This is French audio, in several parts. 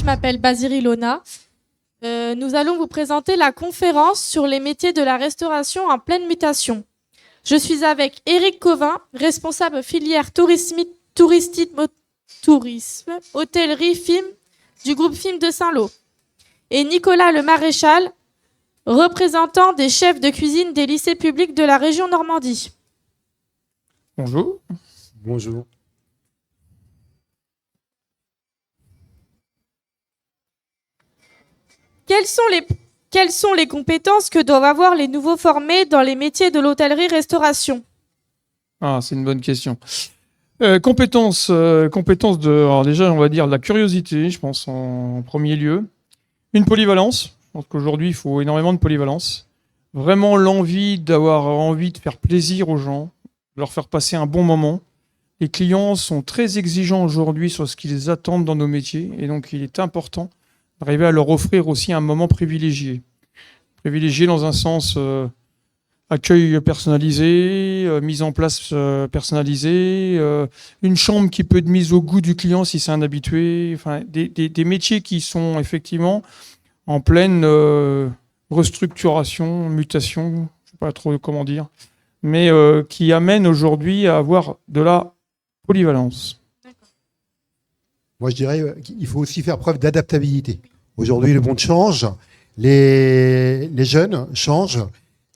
je m'appelle Basiri Lona. Nous allons vous présenter la conférence sur les métiers de la restauration en pleine mutation. Je suis avec Éric Covin, responsable filière tourisme, hôtellerie, film du groupe Film de Saint-Lô, et Nicolas Le Maréchal, représentant des chefs de cuisine des lycées publics de la région Normandie. Bonjour. Bonjour. Quelles sont les compétences que doivent avoir les nouveaux formés dans les métiers de l'hôtellerie-restauration ? Ah, c'est une bonne question. Compétences de, alors déjà, on va dire la curiosité, je pense, en premier lieu. Une polyvalence. Je pense qu'aujourd'hui, il faut énormément de polyvalence. Vraiment d'avoir envie de faire plaisir aux gens, de leur faire passer un bon moment. Les clients sont très exigeants aujourd'hui sur ce qu'ils attendent dans nos métiers, et donc il est important d'arriver à leur offrir aussi un moment privilégié. Privilégié dans un sens accueil personnalisé, mise en place personnalisée, une chambre qui peut être mise au goût du client si c'est un habitué. Enfin, des métiers qui sont effectivement en pleine restructuration, mutation, je ne sais pas trop comment dire, mais qui amènent aujourd'hui à avoir de la polyvalence. Moi, je dirais qu'il faut aussi faire preuve d'adaptabilité. Aujourd'hui, le monde change, les jeunes changent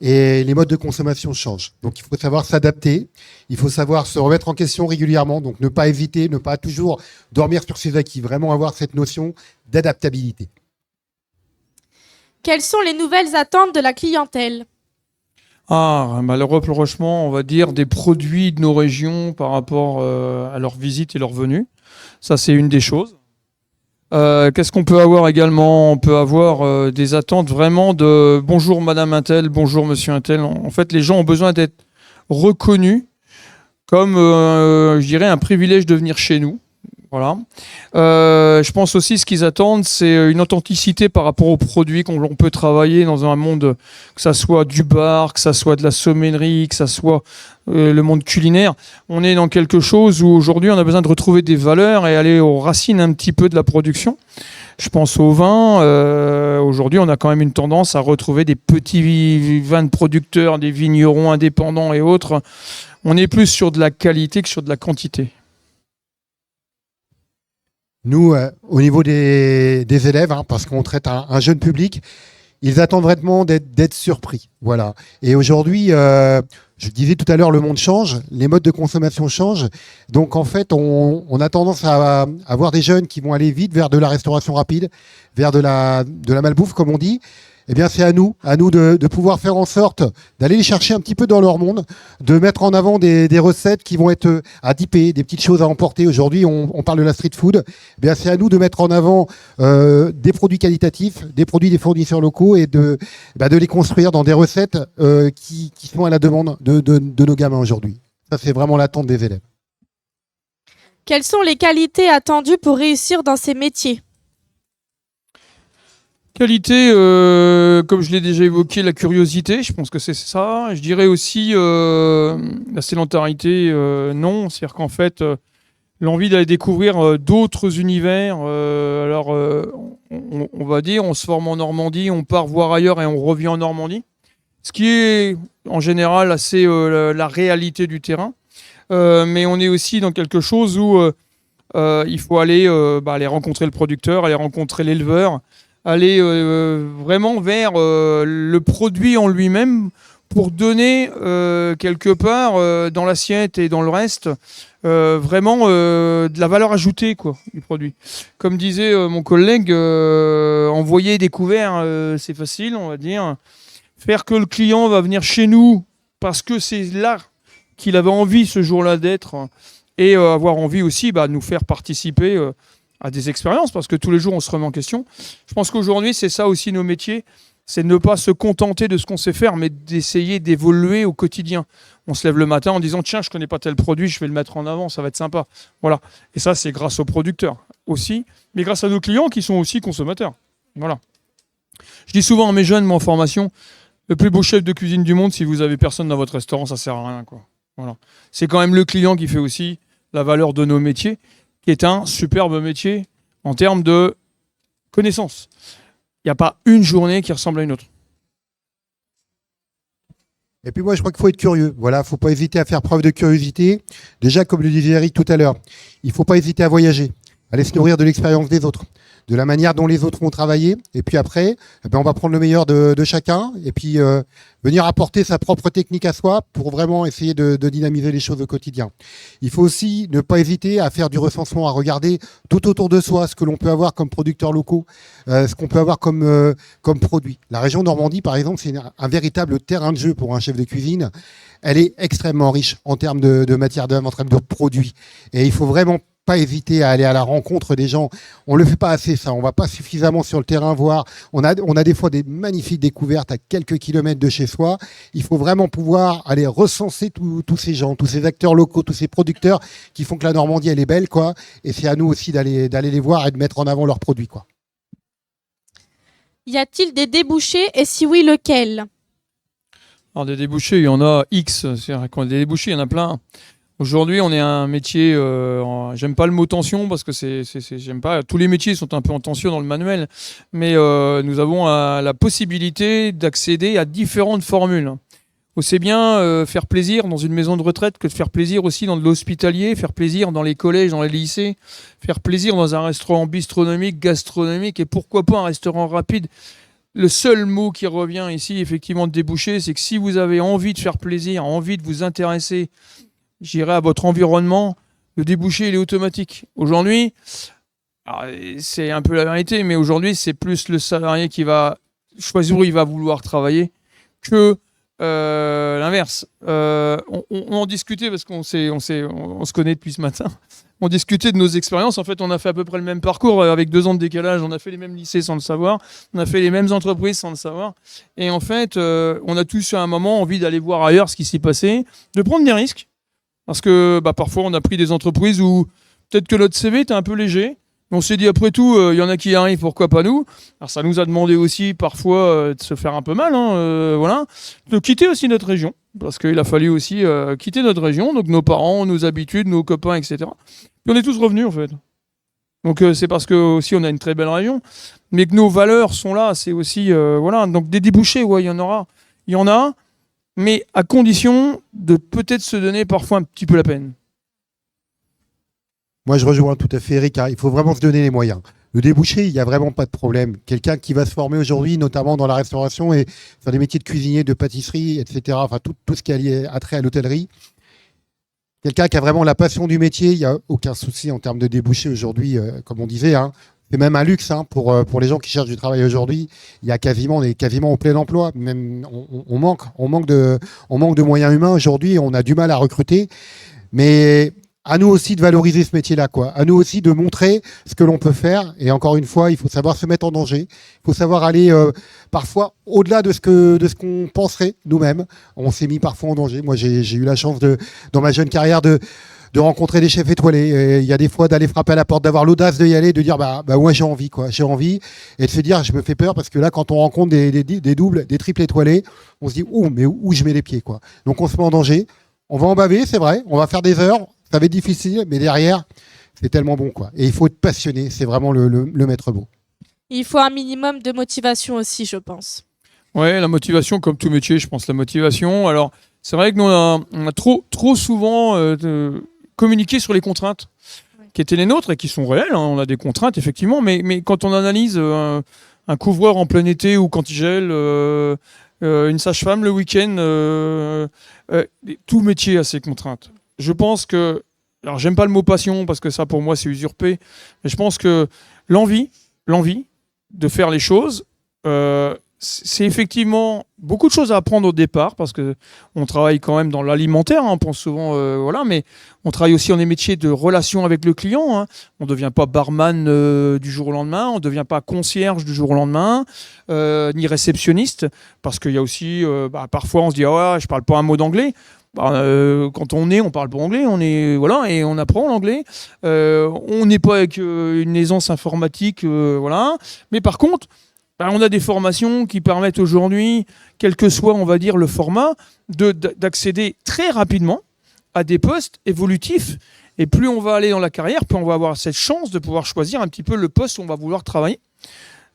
et les modes de consommation changent. Donc, il faut savoir s'adapter, il faut savoir se remettre en question régulièrement, donc ne pas hésiter, ne pas toujours dormir sur ses acquis, vraiment avoir cette notion d'adaptabilité. Quelles sont les nouvelles attentes de la clientèle ? Le rapprochement, on va dire, des produits de nos régions par rapport à leur visite et leur venue. Ça, c'est une des choses. Qu'est-ce qu'on peut avoir également ? On peut avoir des attentes vraiment de « bonjour madame Intel, bonjour monsieur Intel ». En fait, les gens ont besoin d'être reconnus comme, je dirais, un privilège de venir chez nous. Voilà. Je pense aussi ce qu'ils attendent, c'est une authenticité par rapport aux produits qu'on peut travailler dans un monde, que ça soit du bar, que ça soit de la sommellerie, que ça soit le monde culinaire. On est dans quelque chose où aujourd'hui on a besoin de retrouver des valeurs et aller aux racines un petit peu de la production. Je pense au vin. Aujourd'hui, on a quand même une tendance à retrouver des petits vins de producteurs, des vignerons indépendants et autres. On est plus sur de la qualité que sur de la quantité. Nous, au niveau des élèves, parce qu'on traite un jeune public, ils attendent vraiment d'être surpris. Voilà. Et aujourd'hui, je disais tout à l'heure, le monde change, les modes de consommation changent. Donc, en fait, on a tendance à avoir des jeunes qui vont aller vite vers de la restauration rapide, vers de la malbouffe, comme on dit. Eh bien, c'est à nous de pouvoir faire en sorte d'aller les chercher un petit peu dans leur monde, de mettre en avant des recettes qui vont être à dipper, des petites choses à emporter. Aujourd'hui, on parle de la street food. Eh bien, c'est à nous de mettre en avant des produits qualitatifs, des produits des fournisseurs locaux et de les construire dans des recettes qui sont à la demande de nos gamins aujourd'hui. Ça, c'est vraiment l'attente des élèves. Quelles sont les qualités attendues pour réussir dans ces métiers ? Qualité, comme je l'ai déjà évoqué, la curiosité, je pense que c'est ça. Je dirais aussi la sédentarité, non. C'est-à-dire qu'en fait, l'envie d'aller découvrir d'autres univers. On va dire, on se forme en Normandie, on part voir ailleurs et on revient en Normandie. Ce qui est, en général, assez la réalité du terrain. Mais on est aussi dans quelque chose où il faut aller rencontrer le producteur, aller rencontrer l'éleveur, aller vraiment vers le produit en lui-même pour donner quelque part dans l'assiette et dans le reste vraiment de la valeur ajoutée quoi, du produit. Comme disait mon collègue, envoyer des couverts, c'est facile, on va dire. Faire que le client va venir chez nous parce que c'est là qu'il avait envie ce jour-là d'être et avoir envie aussi de nous faire participer à des expériences, parce que tous les jours, on se remet en question. Je pense qu'aujourd'hui, c'est ça aussi nos métiers, c'est de ne pas se contenter de ce qu'on sait faire, mais d'essayer d'évoluer au quotidien. On se lève le matin en disant « Tiens, je ne connais pas tel produit, je vais le mettre en avant, ça va être sympa. » Voilà. Et ça, c'est grâce aux producteurs aussi, mais grâce à nos clients qui sont aussi consommateurs. Voilà. Je dis souvent à mes jeunes, en formation, le plus beau chef de cuisine du monde, si vous avez personne dans votre restaurant, ça ne sert à rien, quoi. Voilà. C'est quand même le client qui fait aussi la valeur de nos métiers, qui est un superbe métier en termes de connaissance. Il n'y a pas une journée qui ressemble à une autre. Et puis moi, je crois qu'il faut être curieux. Voilà, faut pas hésiter à faire preuve de curiosité. Déjà, comme le disait Eric tout à l'heure, il faut pas hésiter à voyager, aller se nourrir de l'expérience des autres, de la manière dont les autres vont travailler. Et puis après, on va prendre le meilleur de chacun et puis venir apporter sa propre technique à soi pour vraiment essayer de dynamiser les choses au quotidien. Il faut aussi ne pas hésiter à faire du recensement, à regarder tout autour de soi ce que l'on peut avoir comme producteurs locaux, ce qu'on peut avoir comme produit. La région Normandie, par exemple, c'est un véritable terrain de jeu pour un chef de cuisine. Elle est extrêmement riche en termes de matière d'œuvre, en termes de produits. Et il faut vraiment pas hésiter à aller à la rencontre des gens. On le fait pas assez, ça. On va pas suffisamment sur le terrain voir. On a des fois des magnifiques découvertes à quelques kilomètres de chez soi. Il faut vraiment pouvoir aller recenser tous ces gens, tous ces acteurs locaux, tous ces producteurs qui font que la Normandie, elle est belle, quoi. Et c'est à nous aussi d'aller les voir et de mettre en avant leurs produits, quoi. Y a-t-il des débouchés et si oui, lesquels? Alors des débouchés, il y en a X. C'est-à-dire qu'on a des débouchés, il y en a plein. Aujourd'hui, on est un métier, j'aime pas le mot tension parce que j'aime pas. Tous les métiers sont un peu en tension dans le manuel, mais nous avons la possibilité d'accéder à différentes formules. Aussi bien faire plaisir dans une maison de retraite que de faire plaisir aussi dans de l'hospitalier, faire plaisir dans les collèges, dans les lycées, faire plaisir dans un restaurant bistronomique, gastronomique et pourquoi pas un restaurant rapide. Le seul mot qui revient ici, effectivement, de déboucher, c'est que si vous avez envie de faire plaisir, envie de vous intéresser, j'irai à votre environnement, le débouché, il est automatique. Aujourd'hui, c'est un peu la vérité, mais aujourd'hui, c'est plus le salarié qui va choisir où il va vouloir travailler que l'inverse. On en discutait parce qu'on se connaît depuis ce matin. On discutait de nos expériences. En fait, on a fait à peu près le même parcours avec 2 ans de décalage. On a fait les mêmes lycées sans le savoir. On a fait les mêmes entreprises sans le savoir. Et en fait, on a tous à un moment envie d'aller voir ailleurs ce qui s'est passé, de prendre des risques. Parce que parfois, on a pris des entreprises où peut-être que notre CV était un peu léger. On s'est dit, après tout, il y en a qui y arrivent, pourquoi pas nous? Alors, ça nous a demandé aussi parfois de se faire un peu mal, voilà, de quitter aussi notre région. Parce qu'il a fallu aussi quitter notre région, donc nos parents, nos habitudes, nos copains, etc. Puis on est tous revenus, en fait. Donc, c'est parce que aussi on a une très belle région, mais que nos valeurs sont là. C'est aussi, voilà, donc des débouchés, ouais, il y en aura. Il y en a, mais à condition de peut-être se donner parfois un petit peu la peine. Moi, je rejoins tout à fait Eric. Il faut vraiment se donner les moyens. Le débouché, il n'y a vraiment pas de problème. Quelqu'un qui va se former aujourd'hui, notamment dans la restauration et dans les métiers de cuisinier, de pâtisserie, etc., enfin tout ce qui a trait à l'hôtellerie. Quelqu'un qui a vraiment la passion du métier, il n'y a aucun souci en termes de débouché aujourd'hui, comme on disait. C'est même un luxe pour les gens qui cherchent du travail aujourd'hui. On est quasiment au plein emploi. Même on manque de moyens humains aujourd'hui. On a du mal à recruter. Mais à nous aussi de valoriser ce métier-là, quoi. À nous aussi de montrer ce que l'on peut faire. Et encore une fois, il faut savoir se mettre en danger. Il faut savoir aller parfois au-delà de ce qu'on penserait nous-mêmes. On s'est mis parfois en danger. Moi, j'ai eu la chance dans ma jeune carrière de rencontrer des chefs étoilés. Et il y a des fois d'aller frapper à la porte, d'avoir l'audace d'y aller, de dire ouais, j'ai envie, quoi. J'ai envie. Et de se dire, je me fais peur parce que là, quand on rencontre des doubles, des triples étoilés, on se dit, mais où je mets les pieds, quoi. Donc on se met en danger. On va en baver, c'est vrai. On va faire des heures. Ça va être difficile, mais derrière, c'est tellement bon, quoi. Et il faut être passionné, c'est vraiment le maître mot. Il faut un minimum de motivation aussi, je pense. Ouais, la motivation, comme tout métier, je pense, la motivation. Alors, c'est vrai que nous, on a trop souvent communiqué sur les contraintes qui étaient les nôtres et qui sont réelles. On a des contraintes, effectivement, mais quand on analyse un couvreur en plein été ou quand il gèle, une sage-femme le week-end, tout métier a ses contraintes. Je pense que, alors j'aime pas le mot passion parce que ça pour moi c'est usurpé, mais je pense que l'envie de faire les choses, c'est effectivement beaucoup de choses à apprendre au départ parce que on travaille quand même dans l'alimentaire, on pense souvent, voilà, mais on travaille aussi dans des métiers de relation avec le client. On ne devient pas barman du jour au lendemain, on ne devient pas concierge du jour au lendemain, ni réceptionniste parce qu'il y a aussi, parfois on se dit ah ouais, je parle pas un mot d'anglais. Quand on parle pas anglais, voilà, et on apprend l'anglais. On n'est pas avec une aisance informatique, voilà. Mais par contre, on a des formations qui permettent aujourd'hui, quel que soit, on va dire, le format, d'accéder très rapidement à des postes évolutifs Et plus on va aller dans la carrière, plus on va avoir cette chance de pouvoir choisir un petit peu le poste où on va vouloir travailler.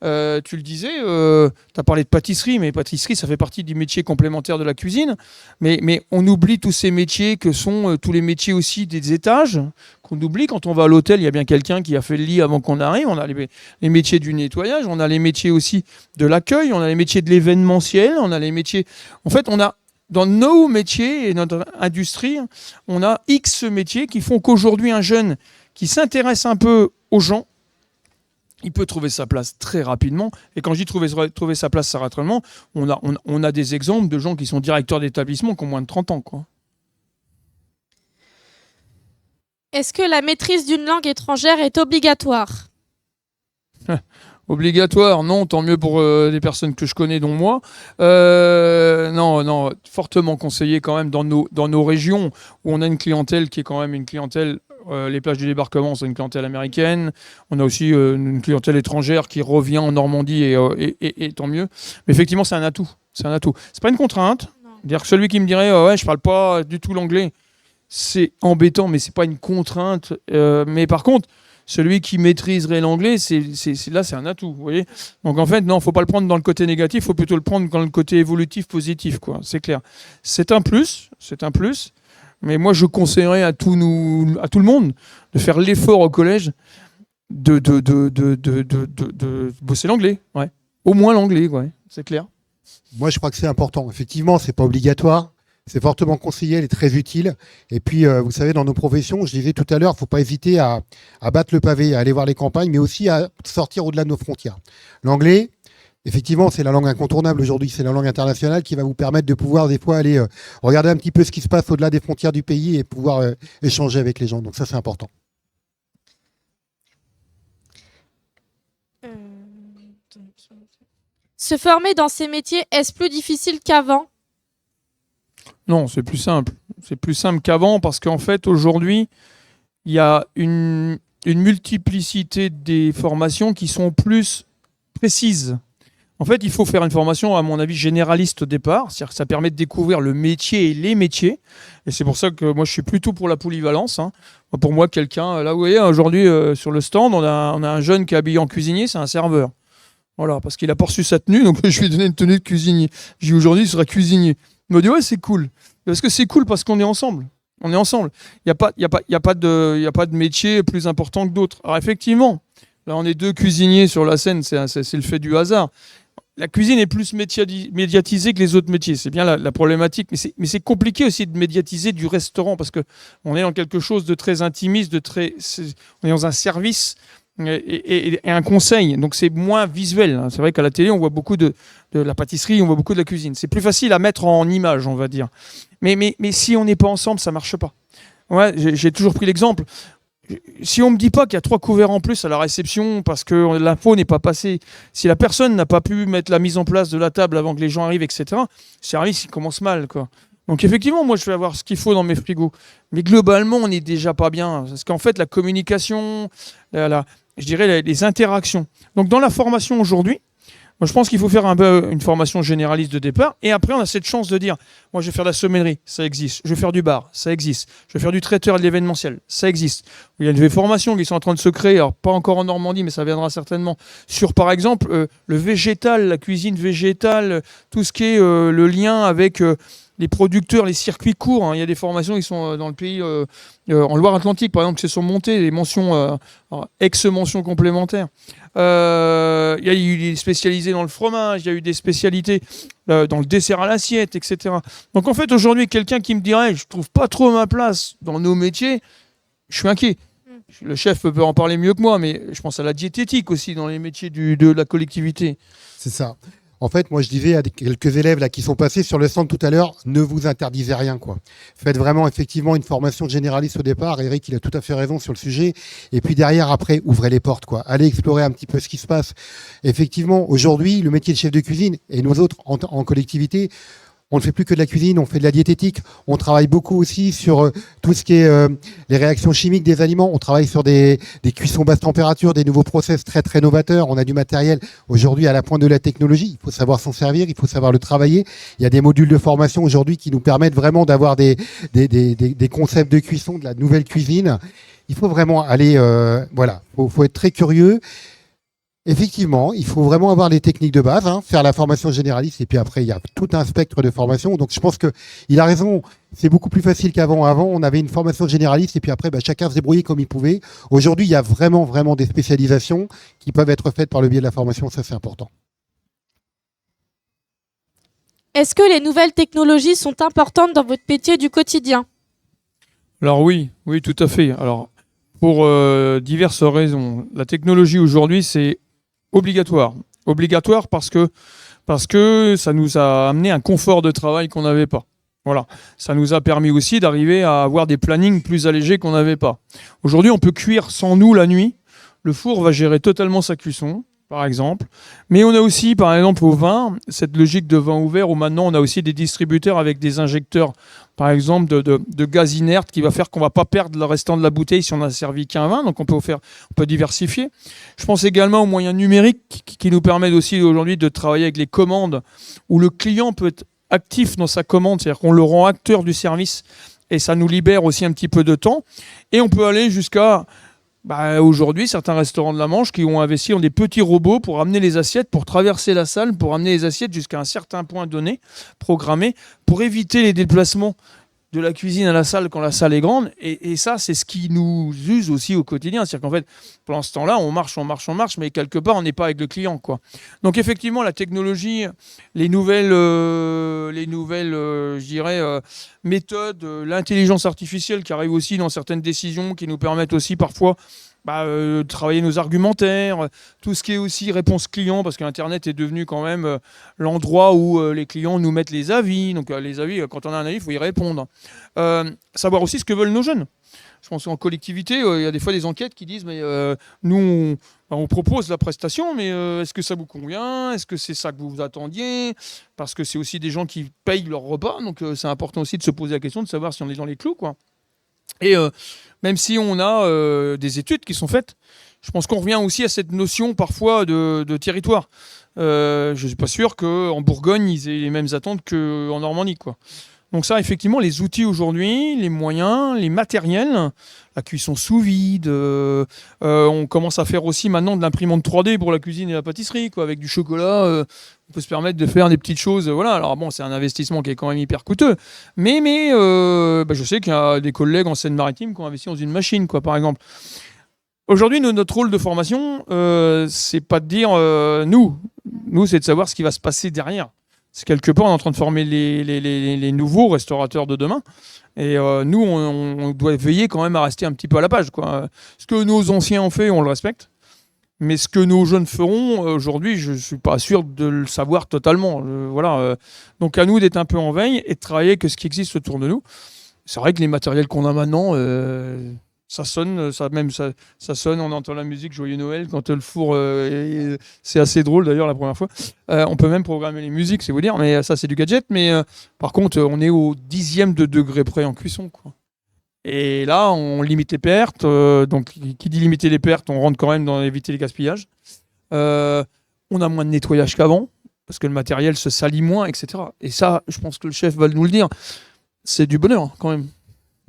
Tu le disais, tu as parlé de pâtisserie, mais pâtisserie, ça fait partie du métier complémentaire de la cuisine. Mais on oublie tous ces métiers que sont tous les métiers aussi des étages, qu'on oublie. Quand on va à l'hôtel, il y a bien quelqu'un qui a fait le lit avant qu'on arrive. On a les métiers du nettoyage, on a les métiers aussi de l'accueil, on a les métiers de l'événementiel, on a les métiers... En fait, on a dans nos métiers et notre industrie, on a X métiers qui font qu'aujourd'hui, un jeune qui s'intéresse un peu aux gens, il peut trouver sa place très rapidement. Et quand je dis trouver sa place très rapidement, on a des exemples de gens qui sont directeurs d'établissement qui ont moins de 30 ans, quoi. Est-ce que la maîtrise d'une langue étrangère est obligatoire? Obligatoire, non, tant mieux pour des personnes que je connais, dont moi. Non, fortement conseillé quand même dans nos régions où on a une clientèle qui est quand même une clientèle... les plages du débarquement, c'est une clientèle américaine. On a aussi une clientèle étrangère qui revient en Normandie et tant mieux. Mais effectivement, c'est un atout. C'est pas une contrainte. C'est-à-dire que celui qui me dirait ouais, je parle pas du tout l'anglais, c'est embêtant, mais c'est pas une contrainte. Mais par contre, celui qui maîtriserait l'anglais, là, c'est un atout. Vous voyez. Donc en fait, non, faut pas le prendre dans le côté négatif, faut plutôt le prendre dans le côté évolutif, positif, quoi. C'est clair. C'est un plus. Mais moi, je conseillerais à tout le monde de faire l'effort au collège de bosser l'anglais. Ouais. Au moins l'anglais, ouais, c'est clair. Moi, je crois que c'est important. Effectivement, c'est pas obligatoire. C'est fortement conseillé, elle est très utile. Et puis, vous savez, dans nos professions, je disais tout à l'heure, il ne faut pas hésiter à battre le pavé, à aller voir les campagnes, mais aussi à sortir au-delà de nos frontières. L'anglais, effectivement, c'est la langue incontournable aujourd'hui, c'est la langue internationale qui va vous permettre de pouvoir des fois aller regarder un petit peu ce qui se passe au-delà des frontières du pays et pouvoir échanger avec les gens. Donc ça, c'est important. Se former dans ces métiers, est-ce plus difficile qu'avant? Non, c'est plus simple. C'est plus simple qu'avant parce qu'en fait, aujourd'hui, il y a une multiplicité des formations qui sont plus précises. En fait, il faut faire une formation, à mon avis, généraliste au départ. C'est-à-dire que ça permet de découvrir le métier et les métiers. Et c'est pour ça que moi, je suis plutôt pour la polyvalence. Hein. Pour moi, quelqu'un, là, vous voyez, aujourd'hui, sur le stand, on a un jeune qui est habillé en cuisinier, c'est un serveur. Voilà, parce qu'il a pas reçu sa tenue, donc je lui ai donné une tenue de cuisinier. J'ai dit aujourd'hui, il sera cuisinier. Il m'a dit, ouais, c'est cool. Parce que c'est cool parce qu'on est ensemble. On est ensemble. Il n'y a pas de métier plus important que d'autres. Alors effectivement, là, on est deux cuisiniers sur la scène, c'est le fait du hasard. La cuisine est plus médiatisée que les autres métiers. C'est bien la problématique. Mais c'est compliqué aussi de médiatiser du restaurant parce qu'on est dans quelque chose de très intimiste, on est dans un service et un conseil. Donc c'est moins visuel. C'est vrai qu'à la télé, on voit beaucoup de la pâtisserie, on voit beaucoup de la cuisine. C'est plus facile à mettre en image, on va dire. Mais si on n'est pas ensemble, ça ne marche pas. Ouais, j'ai toujours pris l'exemple. Si on me dit pas qu'il y a 3 couverts en plus à la réception parce que l'info n'est pas passée, si la personne n'a pas pu mettre la mise en place de la table avant que les gens arrivent, etc., le service il commence mal, quoi. Donc effectivement, moi je vais avoir ce qu'il faut dans mes frigos. Mais globalement, on n'est déjà pas bien. Parce qu'en fait, la communication, je dirais les interactions. Donc dans la formation aujourd'hui, moi, je pense qu'il faut faire un peu une formation généraliste de départ. Et après, on a cette chance de dire, moi, je vais faire de la sommellerie, ça existe. Je vais faire du bar, ça existe. Je vais faire du traiteur et de l'événementiel, ça existe. Il y a des formations qui sont en train de se créer, alors pas encore en Normandie, mais ça viendra certainement, sur, par exemple, le végétal, la cuisine végétale, tout ce qui est le lien avec les producteurs, les circuits courts. Hein. Il y a des formations qui sont dans le pays, en Loire-Atlantique, par exemple, qui se sont montées, des mentions, ex-mentions complémentaires. Il y a eu des spécialisés dans le fromage, il y a eu des spécialités dans le dessert à l'assiette, etc. Donc en fait, aujourd'hui, quelqu'un qui me dirait « je trouve pas trop ma place dans nos métiers », je suis inquiet. Le chef peut en parler mieux que moi, mais je pense à la diététique aussi dans les métiers de la collectivité. C'est ça. En fait, moi, je disais à quelques élèves là qui sont passés sur le stand tout à l'heure, ne vous interdisez rien, quoi. Faites vraiment effectivement une formation généraliste au départ. Eric, il a tout à fait raison sur le sujet. Et puis derrière, après, ouvrez les portes, quoi. Allez explorer un petit peu ce qui se passe. Effectivement, aujourd'hui, le métier de chef de cuisine et nous autres en collectivité, on ne fait plus que de la cuisine, on fait de la diététique. On travaille beaucoup aussi sur tout ce qui est les réactions chimiques des aliments. On travaille sur des cuissons basse température, des nouveaux process très très novateurs. On a du matériel aujourd'hui à la pointe de la technologie. Il faut savoir s'en servir, il faut savoir le travailler. Il y a des modules de formation aujourd'hui qui nous permettent vraiment d'avoir des concepts de cuisson, de la nouvelle cuisine. Il faut vraiment aller, voilà, faut être très curieux. Effectivement, il faut vraiment avoir les techniques de base, faire la formation généraliste, et puis après, il y a tout un spectre de formation. Donc, je pense qu'il a raison, c'est beaucoup plus facile qu'avant. Avant, on avait une formation généraliste, et puis après, chacun se débrouillait comme il pouvait. Aujourd'hui, il y a vraiment, vraiment des spécialisations qui peuvent être faites par le biais de la formation, ça c'est important. Est-ce que les nouvelles technologies sont importantes dans votre métier du quotidien? Alors oui, tout à fait. Alors, pour diverses raisons. La technologie aujourd'hui, c'est obligatoire. Obligatoire parce que ça nous a amené un confort de travail qu'on n'avait pas. Voilà. Ça nous a permis aussi d'arriver à avoir des plannings plus allégés qu'on n'avait pas. Aujourd'hui, on peut cuire sans nous la nuit. Le four va gérer totalement sa cuisson, par exemple. Mais on a aussi, par exemple, au vin, cette logique de vin ouvert où maintenant on a aussi des distributeurs avec des injecteurs, par exemple, de gaz inerte qui va faire qu'on ne va pas perdre le restant de la bouteille si on n'a servi qu'un vin. Donc on peut diversifier. Je pense également aux moyens numériques qui nous permettent aussi aujourd'hui de travailler avec les commandes où le client peut être actif dans sa commande, c'est-à-dire qu'on le rend acteur du service et ça nous libère aussi un petit peu de temps. Et on peut aller jusqu'à... aujourd'hui, certains restaurants de la Manche qui ont investi dans des petits robots pour amener les assiettes, pour traverser la salle, pour amener les assiettes jusqu'à un certain point donné, programmé, pour éviter les déplacements de la cuisine à la salle quand la salle est grande. Et ça, c'est ce qui nous use aussi au quotidien. C'est-à-dire qu'en fait, pendant ce temps-là, on marche, mais quelque part, on n'est pas avec le client, quoi. Donc effectivement, la technologie, les nouvelles je dirais, méthodes, l'intelligence artificielle qui arrive aussi dans certaines décisions, qui nous permettent aussi parfois travailler nos argumentaires, tout ce qui est aussi réponse client, parce qu'Internet est devenu quand même l'endroit où les clients nous mettent les avis. Donc les avis, quand on a un avis, il faut y répondre. Savoir aussi ce que veulent nos jeunes. Je pense qu'en collectivité, il y a des fois des enquêtes qui disent mais nous, on propose la prestation, mais est-ce que ça vous convient? Est-ce que c'est ça que vous attendiez? Parce que c'est aussi des gens qui payent leur repas, donc c'est important aussi de se poser la question de savoir si on est dans les clous, quoi. Et même si on a des études qui sont faites, je pense qu'on revient aussi à cette notion parfois de territoire. Je ne suis pas sûr qu'en Bourgogne, ils aient les mêmes attentes qu'en Normandie, quoi. Donc ça, effectivement, les outils aujourd'hui, les moyens, les matériels, la cuisson sous vide, on commence à faire aussi maintenant de l'imprimante 3D pour la cuisine et la pâtisserie, quoi, avec du chocolat. On peut se permettre de faire des petites choses. Voilà. Alors bon, c'est un investissement qui est quand même hyper coûteux. Mais je sais qu'il y a des collègues en Seine-Maritime qui ont investi dans une machine, quoi, par exemple. Aujourd'hui, notre rôle de formation, c'est pas de dire nous, c'est de savoir ce qui va se passer derrière. C'est quelque part, on est en train de former les nouveaux restaurateurs de demain. Et nous, on doit veiller quand même à rester un petit peu à la page, quoi. Ce que nos anciens ont fait, on le respecte. Mais ce que nos jeunes feront, aujourd'hui, je ne suis pas sûr de le savoir totalement. Voilà. Donc à nous d'être un peu en veille et de travailler avec ce qui existe autour de nous. C'est vrai que les matériels qu'on a maintenant... ça sonne, ça sonne, on entend la musique Joyeux Noël quand le four, c'est assez drôle d'ailleurs la première fois. On peut même programmer les musiques, c'est vous dire, mais ça c'est du gadget. Mais par contre, on est au 10e de degré près en cuisson, quoi. Et là, on limite les pertes. Donc, qui dit limiter les pertes, on rentre quand même dans éviter les gaspillages. On a moins de nettoyage qu'avant parce que le matériel se salit moins, etc. Et ça, je pense que le chef va nous le dire. C'est du bonheur quand même.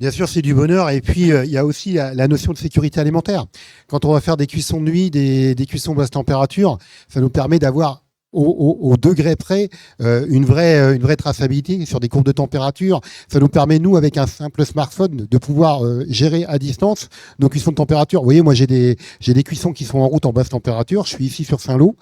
Bien sûr, c'est du bonheur. Et puis, il y a aussi la notion de sécurité alimentaire. Quand on va faire des cuissons de nuit, des cuissons basse température, ça nous permet d'avoir au degré près une vraie traçabilité sur des courbes de température. Ça nous permet, nous, avec un simple smartphone, de pouvoir gérer à distance nos cuissons de température. Vous voyez, moi, j'ai des cuissons qui sont en route en basse température. Je suis ici sur Saint-Lô,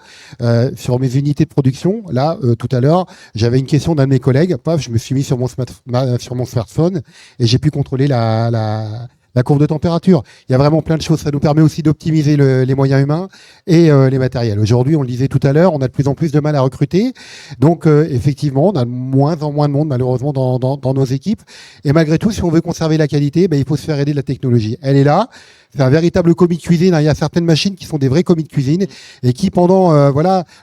sur mes unités de production. Là, tout à l'heure, j'avais une question d'un de mes collègues. Paf, je me suis mis sur mon smartphone et j'ai pu contrôler la la courbe de température. Il y a vraiment plein de choses. Ça nous permet aussi d'optimiser les moyens humains et les matériels. Aujourd'hui, on le disait tout à l'heure, on a de plus en plus de mal à recruter. Donc, effectivement, on a de moins en moins de monde, malheureusement, dans nos équipes. Et malgré tout, si on veut conserver la qualité, il faut se faire aider de la technologie. Elle est là. C'est un véritable commis de cuisine. Il y a certaines machines qui sont des vrais commis de cuisine et qui, pendant,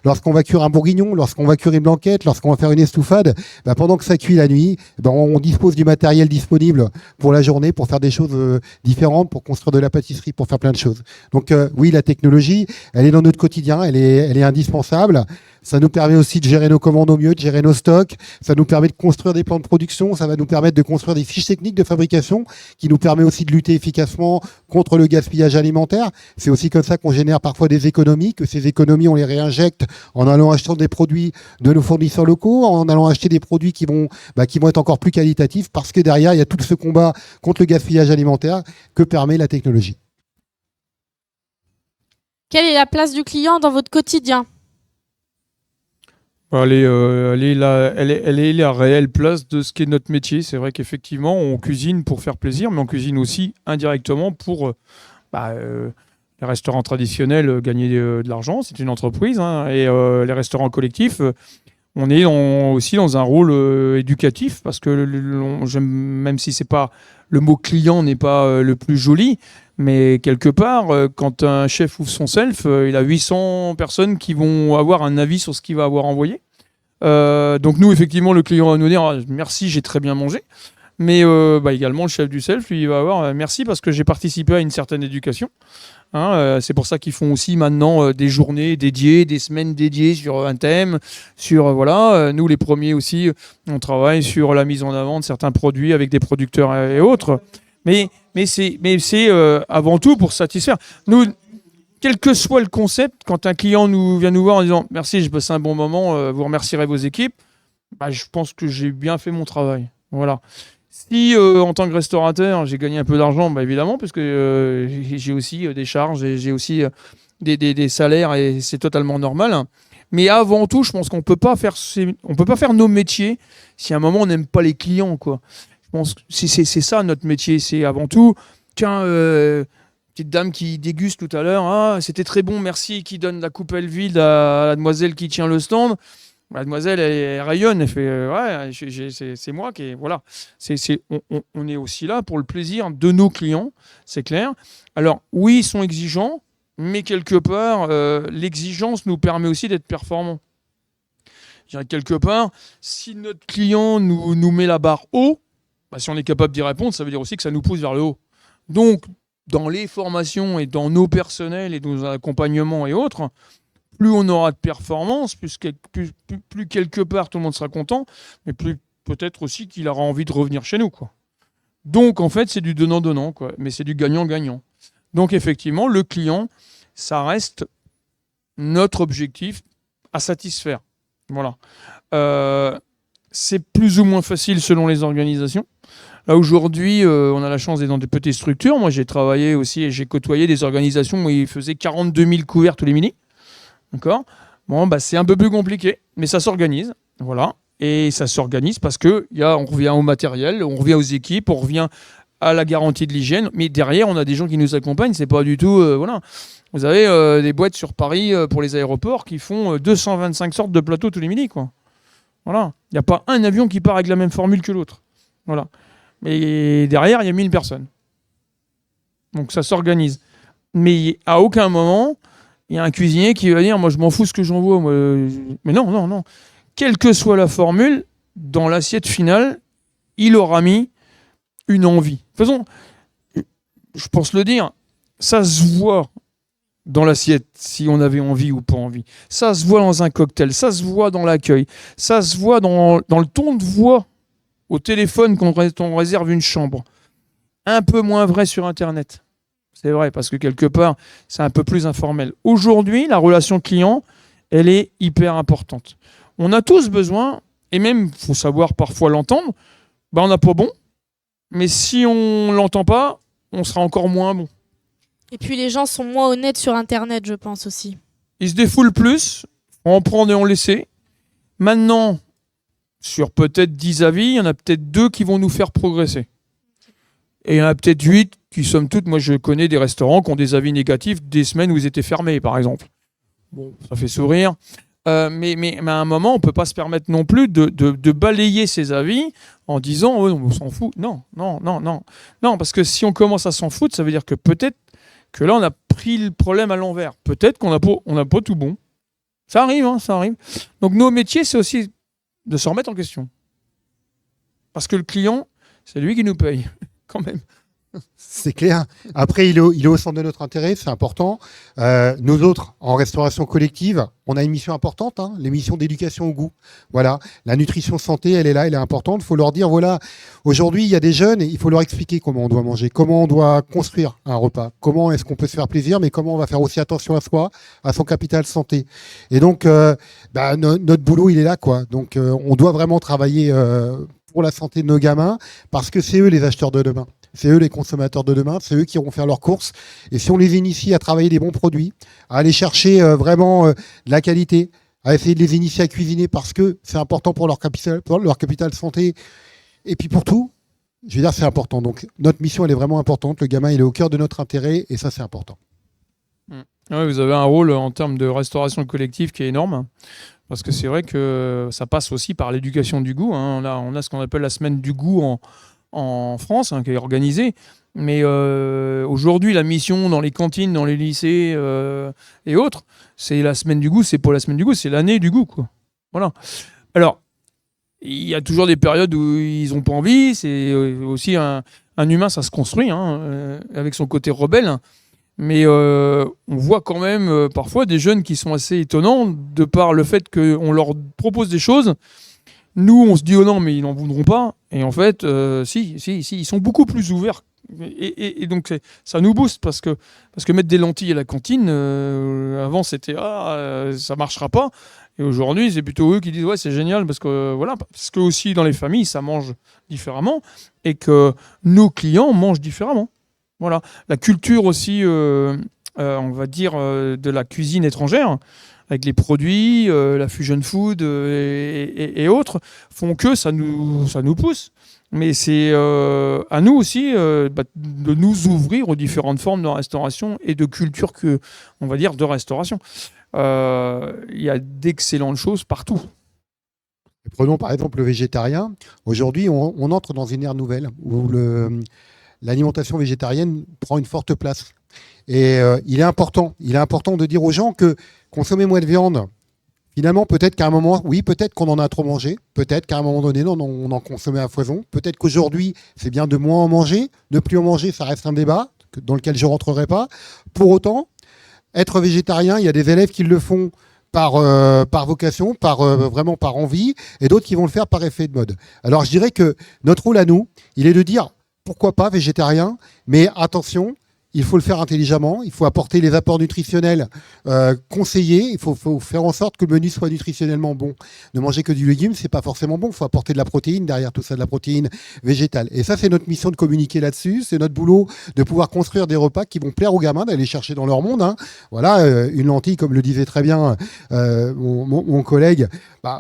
lorsqu'on va cuire un bourguignon, lorsqu'on va cuire une blanquette, lorsqu'on va faire une estouffade, pendant que ça cuit la nuit, on dispose du matériel disponible pour la journée, pour faire des choses différentes, pour construire de la pâtisserie, pour faire plein de choses. Donc oui, la technologie, elle est dans notre quotidien, elle est indispensable. Ça nous permet aussi de gérer nos commandes au mieux, de gérer nos stocks. Ça nous permet de construire des plans de production. Ça va nous permettre de construire des fiches techniques de fabrication qui nous permet aussi de lutter efficacement contre le gaspillage alimentaire. C'est aussi comme ça qu'on génère parfois des économies, que ces économies, on les réinjecte en allant acheter des produits de nos fournisseurs locaux, en allant acheter des produits qui vont être encore plus qualitatifs parce que derrière, il y a tout ce combat contre le gaspillage alimentaire que permet la technologie. Quelle est la place du client dans votre quotidien ? Elle est la réelle place de ce qu'est notre métier. C'est vrai qu'effectivement, on cuisine pour faire plaisir, mais on cuisine aussi indirectement pour les restaurants traditionnels gagner de l'argent. C'est une entreprise. Et les restaurants collectifs, on est aussi dans un rôle éducatif parce que même si c'est pas le mot client n'est pas le plus joli, mais quelque part, quand un chef ouvre son self, il a 800 personnes qui vont avoir un avis sur ce qu'il va avoir envoyé. Donc nous, effectivement, le client va nous dire merci, j'ai très bien mangé. Mais également, le chef du self, lui, il va avoir merci parce que j'ai participé à une certaine éducation. C'est pour ça qu'ils font aussi maintenant des journées dédiées, des semaines dédiées sur un thème. Nous, les premiers aussi, on travaille sur la mise en avant de certains produits avec des producteurs et autres. Mais c'est avant tout pour satisfaire. Nous, quel que soit le concept, quand un client vient nous voir en disant « Merci, j'ai passé un bon moment, vous remercierez vos équipes », je pense que j'ai bien fait mon travail. Voilà. Si, en tant que restaurateur, j'ai gagné un peu d'argent, évidemment, parce que j'ai aussi des charges, et j'ai aussi des salaires, et c'est totalement normal. Mais avant tout, je pense qu'on peut pas faire nos métiers si à un moment on n'aime pas les clients, quoi. Je pense que c'est ça notre métier, c'est avant tout, tiens, petite dame qui déguste tout à l'heure, c'était très bon, merci, qui donne la coupelle vide à la demoiselle qui tient le stand. La demoiselle, elle rayonne, elle fait c'est moi qui voilà. On est aussi là pour le plaisir de nos clients, c'est clair. Alors oui, ils sont exigeants, mais quelque part, l'exigence nous permet aussi d'être performants. Je dirais quelque part, si notre client nous met la barre haut, si on est capable d'y répondre, ça veut dire aussi que ça nous pousse vers le haut. Donc, dans les formations et dans nos personnels et nos accompagnements et autres, plus on aura de performance, plus quelque part tout le monde sera content, mais plus peut-être aussi qu'il aura envie de revenir chez nous, quoi. Donc, en fait, c'est du donnant-donnant, quoi, mais c'est du gagnant-gagnant. Donc, effectivement, le client, ça reste notre objectif à satisfaire. Voilà. C'est plus ou moins facile selon les organisations. Là, aujourd'hui, on a la chance d'être dans des petites structures. Moi, j'ai travaillé aussi et j'ai côtoyé des organisations où ils faisaient 42 000 couverts tous les midis. D'accord ? Bon, c'est un peu plus compliqué, mais ça s'organise. Voilà. Et ça s'organise parce qu'on revient au matériel, on revient aux équipes, on revient à la garantie de l'hygiène. Mais derrière, on a des gens qui nous accompagnent. C'est pas du tout... voilà. Vous avez des boîtes sur Paris pour les aéroports qui font 225 sortes de plateaux tous les midis, quoi. Voilà. Il n'y a pas un avion qui part avec la même formule que l'autre. Voilà. Mais derrière, il y a 1000 personnes. Donc ça s'organise. Mais à aucun moment, il y a un cuisinier qui va dire « Moi, je m'en fous ce que j'envoie. » Mais non. Quelle que soit la formule, dans l'assiette finale, il aura mis une envie. De toute façon, je pense le dire, ça se voit dans l'assiette, si on avait envie ou pas envie. Ça se voit dans un cocktail, ça se voit dans l'accueil, ça se voit dans le ton de voix au téléphone quand on réserve une chambre. Un peu moins vrai sur Internet. C'est vrai, parce que quelque part, c'est un peu plus informel. Aujourd'hui, la relation client, elle est hyper importante. On a tous besoin, et même, il faut savoir parfois l'entendre, on n'a pas bon, mais si on ne l'entend pas, on sera encore moins bon. Et puis les gens sont moins honnêtes sur Internet, je pense aussi. Ils se défoulent plus, en prendre et en laisser. Maintenant, sur peut-être 10 avis, il y en a peut-être 2 qui vont nous faire progresser. Et il y en a peut-être 8 qui somme toute, moi je connais des restaurants qui ont des avis négatifs des semaines où ils étaient fermés, par exemple. Bon, ça fait sourire. Mais à un moment, on ne peut pas se permettre non plus de balayer ces avis en disant oh, on s'en fout. Non, non, non, non. Non, parce que si on commence à s'en foutre, ça veut dire que peut-être que là, on a pris le problème à l'envers. Peut-être qu'on n'a pas tout bon. Ça arrive, hein, ça arrive. Donc nos métiers, c'est aussi de se remettre en question. Parce que le client, c'est lui qui nous paye, quand même. C'est clair. Après, il est au centre de notre intérêt, c'est important. Nous autres, en restauration collective, on a une mission importante, hein, les missions d'éducation au goût. Voilà, la nutrition santé, elle est là, elle est importante. Il faut leur dire, voilà, aujourd'hui, il y a des jeunes, et il faut leur expliquer comment on doit manger, comment on doit construire un repas, comment est-ce qu'on peut se faire plaisir, mais comment on va faire aussi attention à soi, à son capital santé. Et donc, notre boulot, il est là, quoi. Donc, on doit vraiment travailler pour la santé de nos gamins, parce que c'est eux les acheteurs de demain. C'est eux les consommateurs de demain, c'est eux qui vont faire leurs courses. Et si on les initie à travailler des bons produits, à aller chercher vraiment de la qualité, à essayer de les initier à cuisiner parce que c'est important pour leur capital santé, et puis pour tout, je veux dire, c'est important. Donc notre mission, elle est vraiment importante. Le gamin, il est au cœur de notre intérêt, et ça, c'est important. Ouais, vous avez un rôle en termes de restauration collective qui est énorme. Parce que c'est vrai que ça passe aussi par l'éducation du goût. Hein. On a ce qu'on appelle la semaine du goût en France, hein, qui est organisée. Mais aujourd'hui, la mission dans les cantines, dans les lycées et autres, c'est la semaine du goût. C'est pas la semaine du goût, c'est l'année du goût, quoi. Voilà. Alors, il y a toujours des périodes où ils n'ont pas envie. C'est aussi un humain, ça se construit, hein, avec son côté rebelle. Mais on voit quand même parfois des jeunes qui sont assez étonnants de par le fait qu'on leur propose des choses. Nous, on se dit, oh non, mais ils n'en voudront pas. Et en fait, si, ils sont beaucoup plus ouverts. Et donc, ça nous booste parce que mettre des lentilles à la cantine, avant, c'était, ça marchera pas. Et aujourd'hui, c'est plutôt eux qui disent, ouais, c'est génial parce que, voilà, parce que aussi dans les familles, ça mange différemment et que nos clients mangent différemment. Voilà. La culture aussi, on va dire, de la cuisine étrangère, avec les produits, la fusion food et autres, font que ça nous pousse. Mais c'est à nous aussi de nous ouvrir aux différentes formes de restauration et de culture on va dire, de restauration. Il y a d'excellentes choses partout. Prenons par exemple le végétarien. Aujourd'hui, on entre dans une ère nouvelle où l'alimentation végétarienne prend une forte place. Et il est important de dire aux gens que consommer moins de viande, finalement, peut-être qu'à un moment, oui, peut-être qu'on en a trop mangé, peut-être qu'à un moment donné, on en consommait à foison, peut-être qu'aujourd'hui, c'est bien de moins en manger, ne plus en manger, ça reste un débat dans lequel je ne rentrerai pas. Pour autant, être végétarien, il y a des élèves qui le font par vocation, vraiment par envie, et d'autres qui vont le faire par effet de mode. Alors je dirais que notre rôle à nous, il est de dire pourquoi pas végétarien, mais attention, il faut le faire intelligemment, il faut apporter les apports nutritionnels conseillés, il faut faire en sorte que le menu soit nutritionnellement bon. Ne manger que du légume, c'est pas forcément bon, il faut apporter de la protéine derrière tout ça, de la protéine végétale. Et ça, c'est notre mission de communiquer là-dessus, c'est notre boulot de pouvoir construire des repas qui vont plaire aux gamins, d'aller chercher dans leur monde. Hein. Voilà, une lentille, comme le disait très bien mon collègue,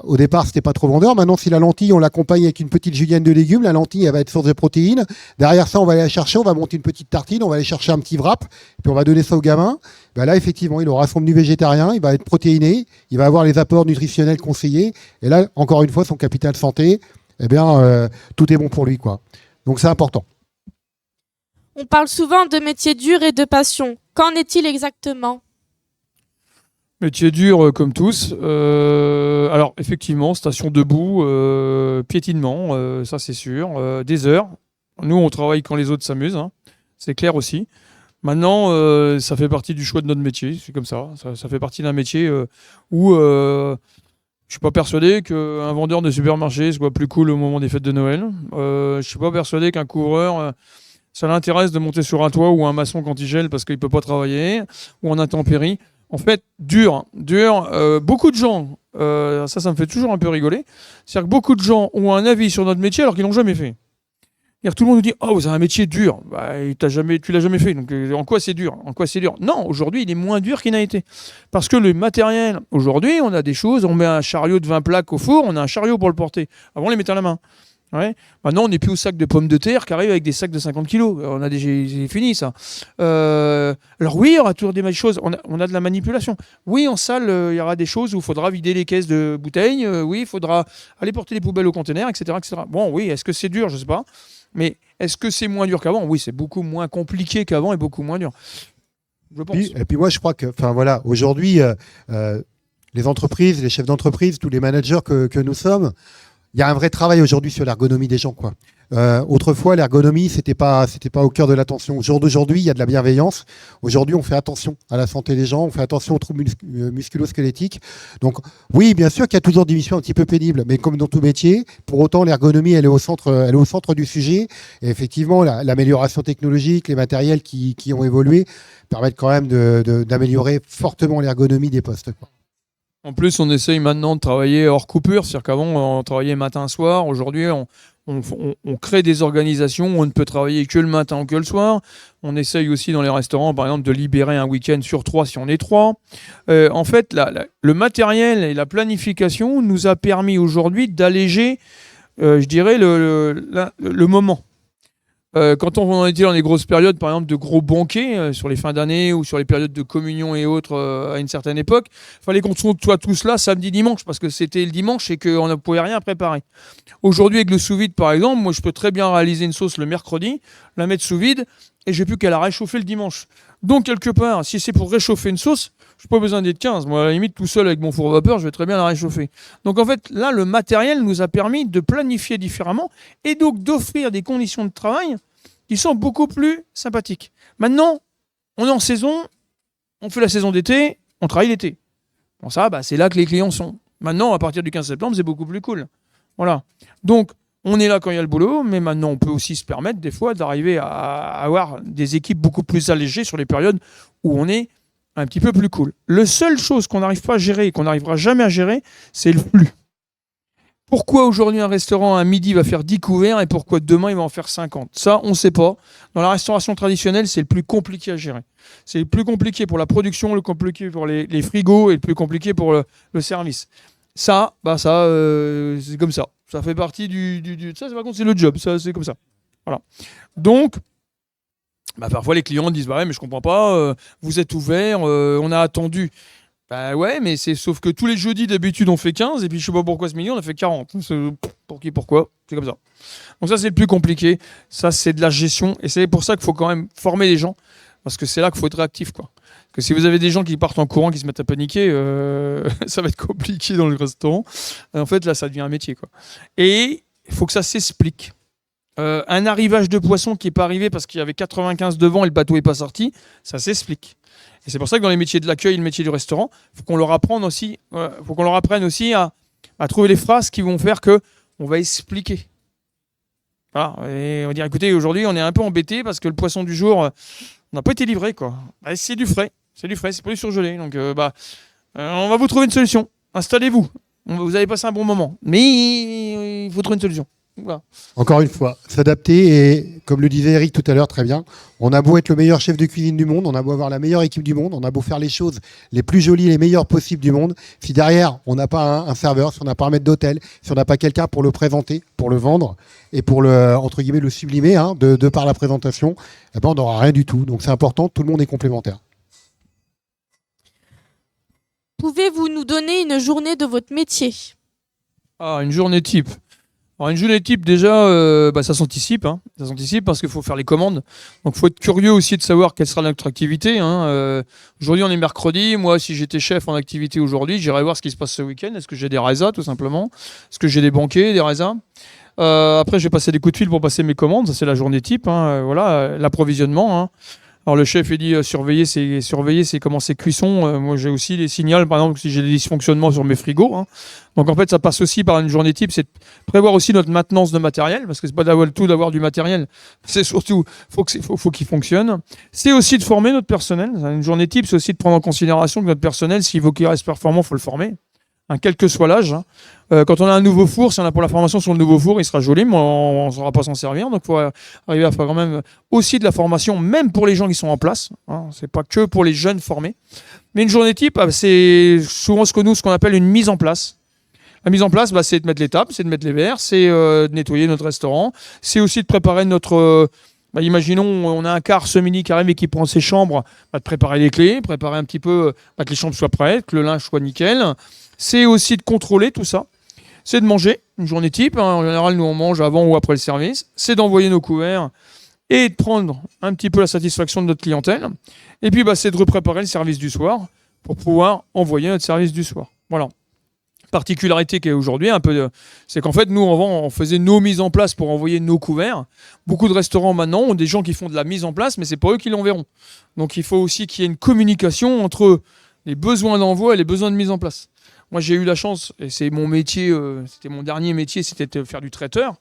au départ, c'était pas trop vendeur. Maintenant, si la lentille, on l'accompagne avec une petite julienne de légumes, la lentille, elle va être source de protéines. Derrière ça, on va aller la chercher, on va monter une petite tartine, on va aller chercher un petit wrap, puis on va donner ça au gamin. Là, effectivement, il aura son menu végétarien, il va être protéiné, il va avoir les apports nutritionnels conseillés. Et là, encore une fois, son capital santé, tout est bon pour lui, quoi. Donc, c'est important. On parle souvent de métiers durs et de passion. Qu'en est-il exactement ? Métier dur comme tous. Alors effectivement, station debout, piétinement, ça c'est sûr. Des heures. Nous, on travaille quand les autres s'amusent. Hein. C'est clair aussi. Maintenant, ça fait partie du choix de notre métier. C'est comme ça. Ça fait partie d'un métier où je suis pas persuadé qu'un vendeur de supermarché soit plus cool au moment des fêtes de Noël. Je suis pas persuadé qu'un couvreur... ça l'intéresse de monter sur un toit ou un maçon quand il gèle parce qu'il peut pas travailler ou en intempérie. En fait, dur. Beaucoup de gens, ça me fait toujours un peu rigoler, c'est-à-dire que beaucoup de gens ont un avis sur notre métier alors qu'ils l'ont jamais fait. C'est-à-dire que tout le monde nous dit « Oh, vous avez un métier dur. » Tu l'as jamais fait, donc en quoi c'est dur ? Non, aujourd'hui, il est moins dur qu'il n'a été. Parce que le matériel, aujourd'hui, on a des choses, on met un chariot de 20 plaques au four, on a un chariot pour le porter. Avant, on les mettait à la main. Ouais. Maintenant, on n'est plus au sac de pommes de terre qui arrive avec des sacs de 50 kilos. On a déjà c'est fini ça. Alors oui, il y aura toujours des choses. On a de la manipulation. Oui, en salle, il y aura des choses où il faudra vider les caisses de bouteilles. Oui, il faudra aller porter les poubelles au conteneur, etc., etc. Bon, oui, est-ce que c'est dur? Je ne sais pas. Mais est-ce que c'est moins dur qu'avant? Oui, c'est beaucoup moins compliqué qu'avant et beaucoup moins dur. Je pense. Et puis moi, je crois que, enfin voilà, aujourd'hui, les entreprises, les chefs d'entreprise, tous les managers que nous sommes, il y a un vrai travail aujourd'hui sur l'ergonomie des gens, quoi. Autrefois, l'ergonomie, c'était pas au cœur de l'attention. Au jour d'aujourd'hui, il y a de la bienveillance. Aujourd'hui, on fait attention à la santé des gens, on fait attention aux troubles musculo-squelettiques. Donc, oui, bien sûr qu'il y a toujours des missions un petit peu pénibles, mais comme dans tout métier, pour autant, l'ergonomie, elle est au centre du sujet. Et effectivement, l'amélioration technologique, les matériels qui ont évolué permettent quand même d'améliorer fortement l'ergonomie des postes, quoi. En plus, on essaye maintenant de travailler hors coupure. C'est-à-dire qu'avant, on travaillait matin-soir. Aujourd'hui, on crée des organisations où on ne peut travailler que le matin ou que le soir. On essaye aussi dans les restaurants, par exemple, de libérer un week-end sur 3 si on est 3. En fait, le matériel et la planification nous a permis aujourd'hui d'alléger, je dirais, le moment. Quand on était dans des grosses périodes, par exemple de gros banquets sur les fins d'année ou sur les périodes de communion et autres à une certaine époque, il fallait qu'on soit tous là samedi, dimanche, parce que c'était le dimanche et qu'on ne pouvait rien préparer. Aujourd'hui, avec le sous-vide, par exemple, moi je peux très bien réaliser une sauce le mercredi, la mettre sous vide et j'ai plus qu'à la réchauffer le dimanche. Donc, quelque part, si c'est pour réchauffer une sauce, je n'ai pas besoin d'être 15. Moi, à la limite, tout seul avec mon four à vapeur, je vais très bien la réchauffer. Donc, en fait, là, le matériel nous a permis de planifier différemment et donc d'offrir des conditions de travail qui sont beaucoup plus sympathiques. Maintenant, on est en saison, on fait la saison d'été, on travaille l'été. Bon, ça, c'est là que les clients sont. Maintenant, à partir du 15 septembre, c'est beaucoup plus cool. Voilà. Donc, on est là quand il y a le boulot, mais maintenant, on peut aussi se permettre, des fois, d'arriver à avoir des équipes beaucoup plus allégées sur les périodes où on est un petit peu plus cool. La seule chose qu'on n'arrive pas à gérer et qu'on n'arrivera jamais à gérer, c'est le flux. Pourquoi aujourd'hui un restaurant à midi va faire 10 couverts et pourquoi demain il va en faire 50? Ça, on ne sait pas. Dans la restauration traditionnelle, c'est le plus compliqué à gérer. C'est le plus compliqué pour la production, le compliqué pour les frigos et le plus compliqué pour le service. Ça, c'est comme ça. Ça fait partie ça, par contre, c'est le job. Ça, c'est comme ça. Voilà. Donc, parfois, les clients disent ouais, mais je comprends pas, vous êtes ouvert, on a attendu. Ouais, mais sauf que tous les jeudis, d'habitude, on fait 15, et puis je sais pas pourquoi ce midi, on a fait 40. Pour qui, pourquoi? C'est comme ça. Donc ça, c'est le plus compliqué. Ça, c'est de la gestion, et c'est pour ça qu'il faut quand même former les gens, parce que c'est là qu'il faut être réactif, quoi. Parce que si vous avez des gens qui partent en courant, qui se mettent à paniquer, ça va être compliqué dans le restaurant. En fait, là, ça devient un métier, quoi. Et il faut que ça s'explique. Un arrivage de poisson qui n'est pas arrivé parce qu'il y avait 95 devant et le bateau n'est pas sorti, ça s'explique. Et c'est pour ça que dans les métiers de l'accueil et le métier du restaurant, il faut qu'on leur apprenne aussi, à trouver les phrases qui vont faire qu'on va expliquer. Voilà. Et on va dire, écoutez, aujourd'hui, on est un peu embêté parce que le poisson du jour n'a pas été livré, quoi. C'est du frais, c'est pas du surgelé. Donc, on va vous trouver une solution. Installez-vous. Vous allez passer un bon moment. Mais il faut trouver une solution. Voilà. Encore une fois, s'adapter et, comme le disait Eric tout à l'heure, très bien, on a beau être le meilleur chef de cuisine du monde, on a beau avoir la meilleure équipe du monde, on a beau faire les choses les plus jolies, les meilleures possibles du monde, si derrière on n'a pas un serveur, si on n'a pas un maître d'hôtel, si on n'a pas quelqu'un pour le présenter, pour le vendre et pour le, entre guillemets, le sublimer de par la présentation, on n'aura rien du tout. Donc c'est important, tout le monde est complémentaire. Pouvez-vous nous donner une journée de votre métier? Une journée type. Alors une journée type, déjà, ça s'anticipe. Ça s'anticipe parce qu'il faut faire les commandes. Donc il faut être curieux aussi de savoir quelle sera notre activité. Aujourd'hui, on est mercredi. Moi, si j'étais chef en activité aujourd'hui, j'irais voir ce qui se passe ce week-end. Est-ce que j'ai des résas, tout simplement? Est-ce que j'ai des banquets, des résas? Après, je vais passer des coups de fil pour passer mes commandes. Ça, c'est la journée type. L'approvisionnement. Alors le chef, il dit surveiller, c'est comment c'est cuisson. Moi, j'ai aussi des signaux, par exemple, si j'ai des dysfonctionnements sur mes frigos. Donc en fait, ça passe aussi par une journée type, c'est de prévoir aussi notre maintenance de matériel, parce que c'est pas d'avoir du matériel, c'est surtout faut qu'il fonctionne. C'est aussi de former notre personnel. Une journée type, c'est aussi de prendre en considération que notre personnel, s'il veut qu'il reste performant, faut le former. Quel que soit l'âge. Quand on a un nouveau four, si on a pour la formation sur le nouveau four, il sera joli, mais on ne saura pas s'en servir. Donc il faut arriver à faire quand même aussi de la formation, même pour les gens qui sont en place. C'est pas que pour les jeunes formés. Mais une journée type, c'est souvent ce qu'on appelle une mise en place. La mise en place, c'est de mettre les tables, c'est de mettre les verres, c'est de nettoyer notre restaurant, c'est aussi de préparer notre... imaginons, on a un quart ce-midi qui arrive et qui prend ses chambres, de préparer les clés, préparer un petit peu que les chambres soient prêtes, que le linge soit nickel. C'est aussi de contrôler tout ça. C'est de manger, une journée type. En général, nous, on mange avant ou après le service. C'est d'envoyer nos couverts et de prendre un petit peu la satisfaction de notre clientèle. Et puis, c'est de repréparer le service du soir pour pouvoir envoyer notre service du soir. Voilà. Particularité qui est aujourd'hui c'est qu'en fait, nous, avant, on faisait nos mises en place pour envoyer nos couverts. Beaucoup de restaurants, maintenant, ont des gens qui font de la mise en place, mais c'est pas eux qui l'enverront. Donc, il faut aussi qu'il y ait une communication entre les besoins d'envoi et les besoins de mise en place. Moi, j'ai eu la chance, et c'est mon métier, c'était mon dernier métier, c'était de faire du traiteur.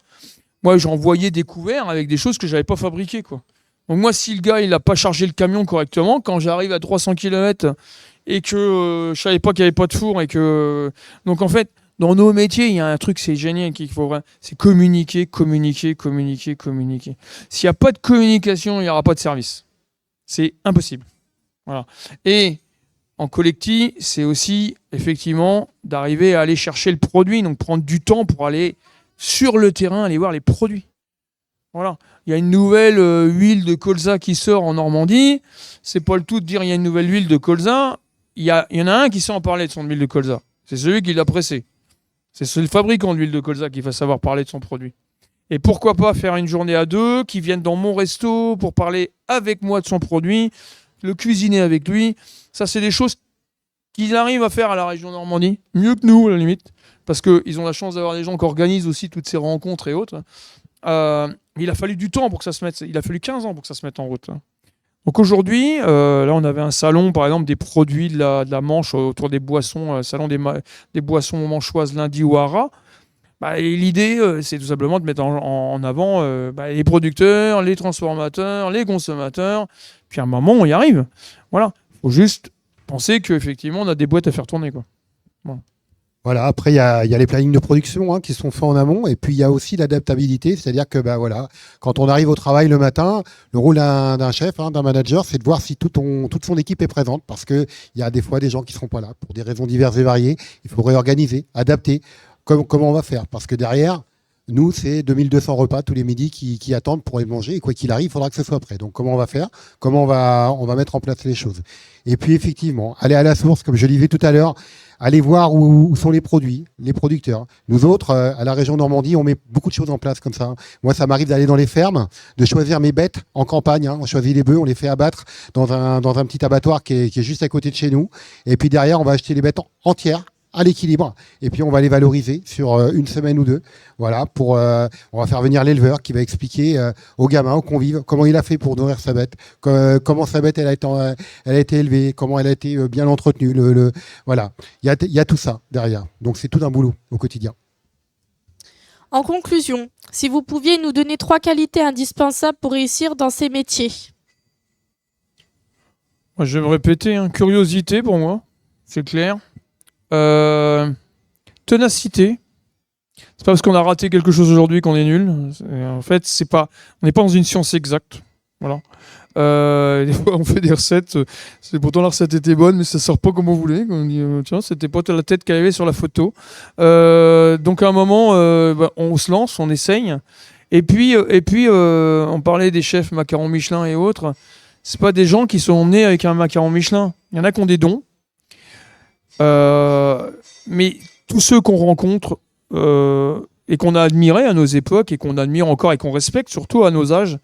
Moi, j'envoyais des couverts avec des choses que je n'avais pas fabriquées, quoi. Donc moi, si le gars, il n'a pas chargé le camion correctement, quand j'arrive à 300 km et que je savais pas qu'il n'y avait pas de four et que... Donc en fait, dans nos métiers, il y a un truc, c'est génial, c'est communiquer. S'il n'y a pas de communication, il n'y aura pas de service. C'est impossible. Voilà. Et en collectif, c'est aussi effectivement d'arriver à aller chercher le produit, donc prendre du temps pour aller sur le terrain, aller voir les produits. Voilà. Il y a une nouvelle huile de colza qui sort en Normandie. C'est pas le tout de dire il y a une nouvelle huile de colza. Il y en a un qui sait en parler de son huile de colza. C'est celui qui l'a pressé. C'est le fabricant de l'huile de colza qui va savoir parler de son produit. Et pourquoi pas faire une journée à deux, qui viennent dans mon resto pour parler avec moi de son produit, le cuisiner avec lui. Ça, c'est des choses qu'ils arrivent à faire à la région Normandie, mieux que nous, à la limite, parce qu'ils ont la chance d'avoir des gens qui organisent aussi toutes ces rencontres et autres. Il a fallu du temps pour que ça se mette. Il a fallu 15 ans pour que ça se mette en route. Donc aujourd'hui, là, on avait un salon, par exemple, des produits de la Manche autour des boissons, salon des boissons manchoises lundi au Hara. Et l'idée, c'est tout simplement de mettre en avant les producteurs, les transformateurs, les consommateurs. Puis à un moment, on y arrive. Voilà. Il faut juste penser qu'effectivement, on a des boîtes à faire tourner, quoi. Voilà, après, il y a les plannings de production qui sont faits en amont. Et puis, il y a aussi l'adaptabilité. C'est-à-dire que quand on arrive au travail le matin, le rôle d'un chef, d'un manager, c'est de voir si toute son équipe est présente. Parce qu'il y a des fois des gens qui ne seront pas là pour des raisons diverses et variées. Il faut réorganiser, adapter. Comment on va faire? Parce que derrière, nous, c'est 2200 repas tous les midis qui attendent pour les manger. Et quoi qu'il arrive, il faudra que ce soit prêt. Donc, comment on va faire? Comment on va mettre en place les choses? Et puis, effectivement, aller à la source, comme je le disais tout à l'heure, aller voir où sont les produits, les producteurs. Nous autres, à la région Normandie, on met beaucoup de choses en place comme ça. Moi, ça m'arrive d'aller dans les fermes, de choisir mes bêtes en campagne. On choisit les bœufs, on les fait abattre dans un petit abattoir qui est juste à côté de chez nous. Et puis derrière, on va acheter les bêtes entières, à l'équilibre, et puis on va les valoriser sur une semaine ou deux. Voilà, on va faire venir l'éleveur qui va expliquer aux gamins, aux convives, comment il a fait pour nourrir sa bête, comment sa bête elle a été élevée, comment elle a été bien entretenue. Voilà, il y a tout ça derrière. Donc c'est tout un boulot au quotidien. En conclusion, si vous pouviez nous donner 3 qualités indispensables pour réussir dans ces métiers. Moi, je vais me répéter, curiosité pour moi, c'est clair. Ténacité. C'est pas parce qu'on a raté quelque chose aujourd'hui qu'on est nul. En fait, on n'est pas dans une science exacte. Voilà. Des fois, on fait des recettes. Pourtant, la recette était bonne, mais ça sort pas comme on voulait. On dit, tiens, c'était pas la tête qui avait sur la photo. Donc, à un moment, on se lance, on essaye. Et puis, on parlait des chefs macarons Michelin et autres. C'est pas des gens qui sont nés avec un macaron Michelin. Il y en a qui ont des dons. Mais tous ceux qu'on rencontre et qu'on a admirés à nos époques et qu'on admire encore et qu'on respecte surtout à nos âges,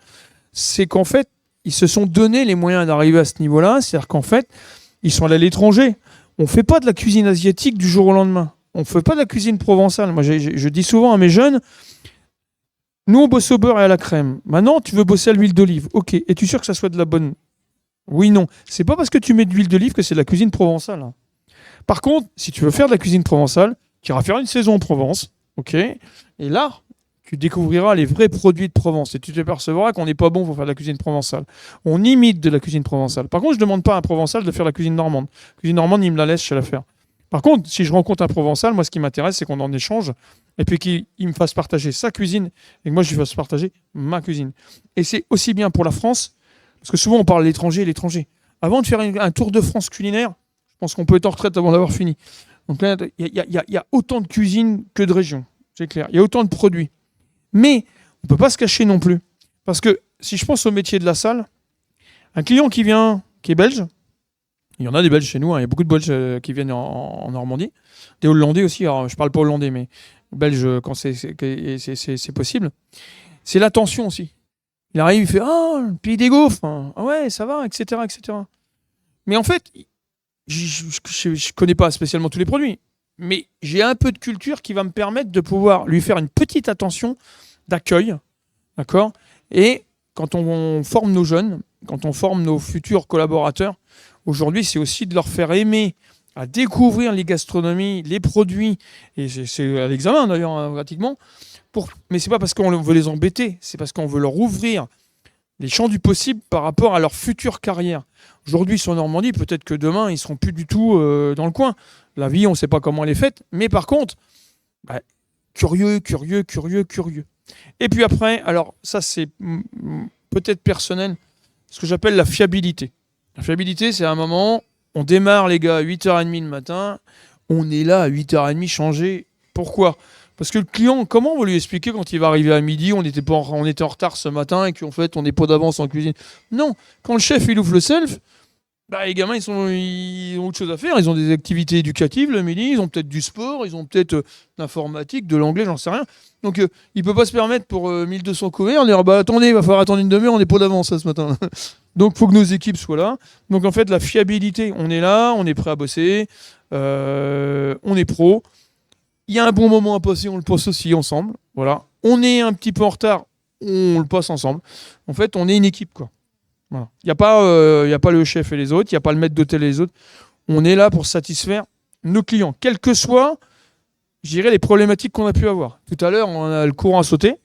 c'est qu'en fait, ils se sont donné les moyens d'arriver à ce niveau-là. C'est-à-dire qu'en fait, ils sont allés à l'étranger. On ne fait pas de la cuisine asiatique du jour au lendemain. On ne fait pas de la cuisine provençale. Moi, je dis souvent à mes jeunes, nous, on bosse au beurre et à la crème. Maintenant, tu veux bosser à l'huile d'olive. Ok, es-tu sûr que ça soit de la bonne? Oui, non. C'est pas parce que tu mets de l'huile d'olive que c'est de la cuisine provençale. Par contre, si tu veux faire de la cuisine provençale, tu iras faire une saison en Provence, ok? Et là, tu découvriras les vrais produits de Provence et tu t'apercevras qu'on n'est pas bon pour faire de la cuisine provençale. On imite de la cuisine provençale. Par contre, je ne demande pas à un Provençal de faire la cuisine normande. La cuisine normande, il me la laisse, je sais la faire. Par contre, si je rencontre un Provençal, moi, ce qui m'intéresse, c'est qu'on en échange et puis qu'il me fasse partager sa cuisine et que moi, je lui fasse partager ma cuisine. Et c'est aussi bien pour la France, parce que souvent, on parle de l'étranger. Avant de faire un tour de France culinaire, je pense qu'on peut être en retraite avant d'avoir fini. Donc là, il y a autant de cuisine que de régions, c'est clair. Il y a autant de produits. Mais on ne peut pas se cacher non plus. Parce que si je pense au métier de la salle, un client qui vient, qui est belge, il y en a des Belges chez nous, hein, il y a beaucoup de Belges qui viennent en Normandie, des Hollandais aussi, alors je ne parle pas hollandais, mais belge quand c'est possible. C'est l'attention aussi. Il arrive, il fait « Ah, le pays des gaufres, ah ouais, ça va, etc. etc. » Mais en fait, je ne connais pas spécialement tous les produits, mais j'ai un peu de culture qui va me permettre de pouvoir lui faire une petite attention d'accueil, d'accord ? Et quand on forme nos jeunes, quand on forme nos futurs collaborateurs, aujourd'hui, c'est aussi de leur faire aimer à découvrir les gastronomies, les produits, et c'est à l'examen d'ailleurs, hein, pratiquement, mais c'est pas parce qu'on veut les embêter, c'est parce qu'on veut leur ouvrir les champs du possible par rapport à leur future carrière. Aujourd'hui, sur Normandie, peut-être que demain, ils seront plus du tout dans le coin. La vie, on ne sait pas comment elle est faite, mais par contre, curieux. Et puis après, alors ça c'est peut-être personnel, ce que j'appelle la fiabilité. La fiabilité, c'est un moment, on démarre les gars à 8h30 le matin, on est là à 8h30 changé. Pourquoi ? Parce que le client, comment on va lui expliquer quand il va arriver à midi, on était en retard ce matin et qu'en fait on n'est pas d'avance en cuisine ? Non, quand le chef il ouvre le self, les gamins ils ont autre chose à faire, ils ont des activités éducatives le midi, ils ont peut-être du sport, ils ont peut-être de l'informatique, de l'anglais, j'en sais rien. Donc il ne peut pas se permettre pour 1200 couverts, on dit attendez, il va falloir attendre une demi-heure, on n'est pas d'avance ce matin. Donc il faut que nos équipes soient là. Donc en fait la fiabilité, on est là, on est prêt à bosser, on est pro. Il y a un bon moment à passer, on le passe aussi ensemble. Voilà. On est un petit peu en retard, on le passe ensemble. En fait, on est une équipe, quoi. Voilà. Il n'y a pas le chef et les autres, il n'y a pas le maître d'hôtel et les autres. On est là pour satisfaire nos clients, quelles que soient, je dirais, les problématiques qu'on a pu avoir. Tout à l'heure, on a le courant à sauter.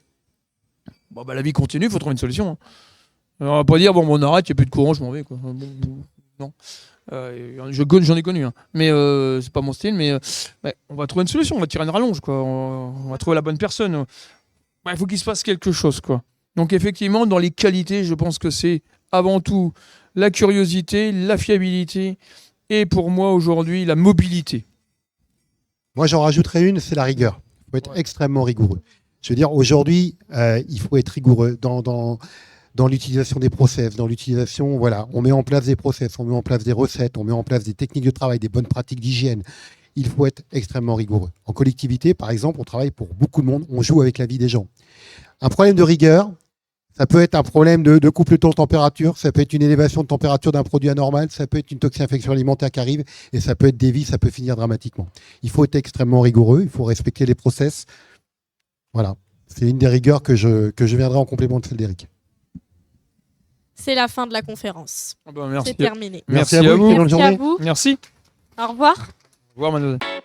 La vie continue, il faut trouver une solution. Alors, on va pas dire, on arrête, il n'y a plus de courant, je m'en vais, quoi. Non. J'en ai connu, hein. Mais c'est pas mon style, mais on va trouver une solution, on va tirer une rallonge, quoi. On va trouver la bonne personne. Il faut qu'il se passe quelque chose, quoi. Donc effectivement, dans les qualités, je pense que c'est avant tout la curiosité, la fiabilité et pour moi aujourd'hui la mobilité. Moi j'en rajouterais une, c'est la rigueur. Il faut être extrêmement rigoureux. Je veux dire, aujourd'hui, il faut être rigoureux dans l'utilisation des process, dans l'utilisation, voilà, on met en place des process, on met en place des recettes, on met en place des techniques de travail, des bonnes pratiques d'hygiène. Il faut être extrêmement rigoureux. En collectivité, par exemple, on travaille pour beaucoup de monde, on joue avec la vie des gens. Un problème de rigueur, ça peut être un problème de couple temps-température, ça peut être une élévation de température d'un produit anormal, ça peut être une toxinfection alimentaire qui arrive, et ça peut être des vies, ça peut finir dramatiquement. Il faut être extrêmement rigoureux, il faut respecter les process. Voilà, c'est une des rigueurs que je viendrai en complément de celle d'Éric. C'est la fin de la conférence. Merci. C'est terminé. Merci à vous. Merci à vous. Merci. Au revoir. Au revoir, mademoiselle.